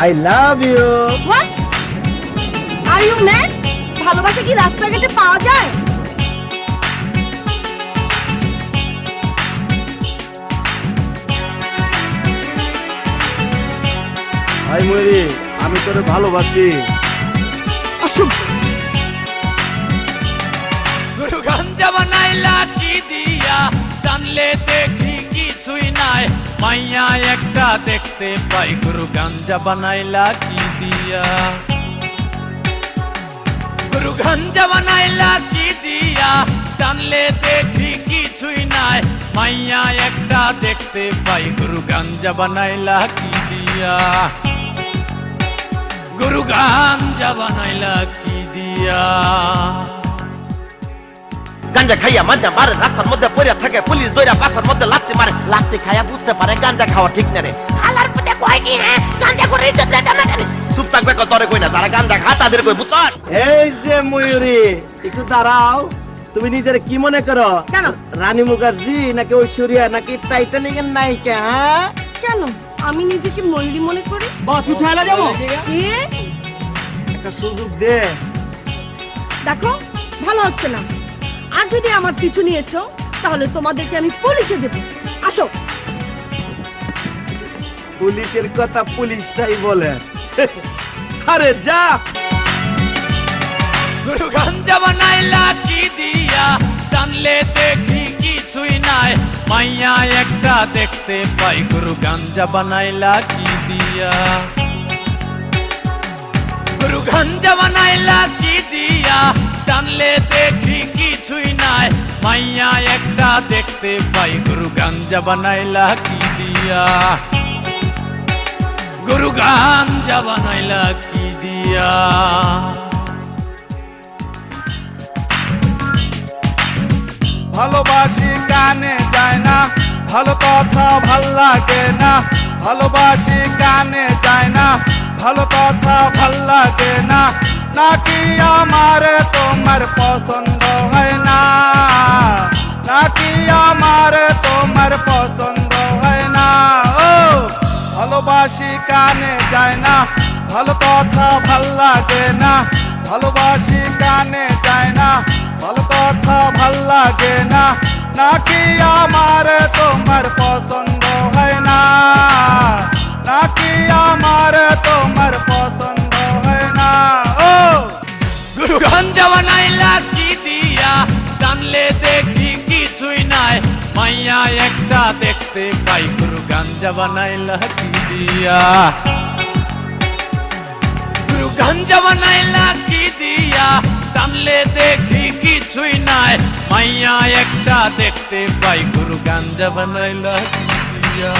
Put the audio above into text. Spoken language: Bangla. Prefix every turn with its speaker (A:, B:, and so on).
A: I love you.
B: What are you man? ভালোবাসা কি রাস্তাঘাটে পাওয়া যায়?
A: হাই ময়ূরী, আমি তোরে ভালোবাসি।
B: অসভ্য।
C: গুরু গাঞ্জা বানাইলা কি দিয়া, টানলে দেখি কিছুই নাই, মাইয়া একটা দেখতে পাই, গুরু গাঞ্জা বানাইলা কি দিয়া, গুরু গাঞ্জা বানাইলা কি দিয়া, টানলে দেখি কিছুই নাই, মাইয়া একটা দেখতে পাই, গুরু গাঞ্জা বানাইলা কি দিয়া, গুরু গাঞ্জা বানাইলা কি দিয়া।
D: গাঞ্জা খাইয়া মাঞ্জা মারে, রাস্তার মধ্যে পড়ে থাকে, পুলিশ দইরা পাশের মধ্যে লাত্তি মারে, লাত্তি খাইয়া বুঝতে পারে গাঞ্জা খাওয়া ঠিক না রে। আলার পুতে কয় কি হ্যাঁ গাঞ্জা করে ইজ্জত দেটা না রে। চুপ থাকবে কত তোরে কই না, যারা গাঞ্জা খা তাদের কই বুঝছস?
A: এই যে ময়ূরী, একটু দাঁড়াও। তুমি নিজের কি মনে করো?
B: কেন?
A: রানী মুখার্জি নাকি ঐশ্বরিয়া নাকি টাইটানিকের নায়িকা? হ্যাঁ,
B: কেন আমি নিজেকে ময়ূরী মনে করি?
A: বস উঠে এলা যাবো।
B: এ
A: একটা সুযোগ দে।
B: দেখো ভালো হচ্ছে না, আর যদি আমার পিছু নিয়েছো তাহলে তোমাদেরকে আমি পুলিশে দেব। আসো।
A: পুলিশের কথা পুলিশটাই বলে। আরে যা।
C: গুরু গাঞ্জা বানাইলা কি দিয়া, টানলে দেখি কিছুই নাই, মাইয়া একটা দেখতে পাই, গুরু গাঞ্জা বানাইলা কি দিয়া, গুরু গাঞ্জা বানাইলা কি দিয়া, টানলে দেখি কিছুই নাই, মাইয়া একটা দেখতে পাই, গুরু গাঞ্জা বানাইলা কি দিয়া, গুরু গাঞ্জা বানাইলা কি দিয়া।
E: ভালোবাসি কানে যায় না, ভালো কথা ভাল লাগে না, ভালোবাসি কানে যায় না, ভালো কথা ভাল লাগে না, নাকি আমার তোমার পছন্দ হয় না, নাকি আমার তোমার পছন্দ হয় না। ও ভালোবাসি কানে যায় না, ভালো কথা ভাল লাগে না, ভালোবাসি কানে যায় না, ভালো কথা ভাল লাগে না, নাকি আমার তোমার পছন্দ হয় না, নাকি আমার তোমার পছন্দ হয় না। ও
C: গুরু গাঞ্জা বানাইলা কি দিয়া, টানলে দেখি কিছুই নাই, মাইয়া একটা দেখতে পাই, গুরু গাঞ্জা বানাইলা কি দিয়া, গুরু গাঞ্জা বানাইলা কি দিয়া, টানলে দেখি কিছুই নাই, মাইয়া একটা দেখতে পাই, গুরু গাঞ্জা বানাইলা কি দিয়া।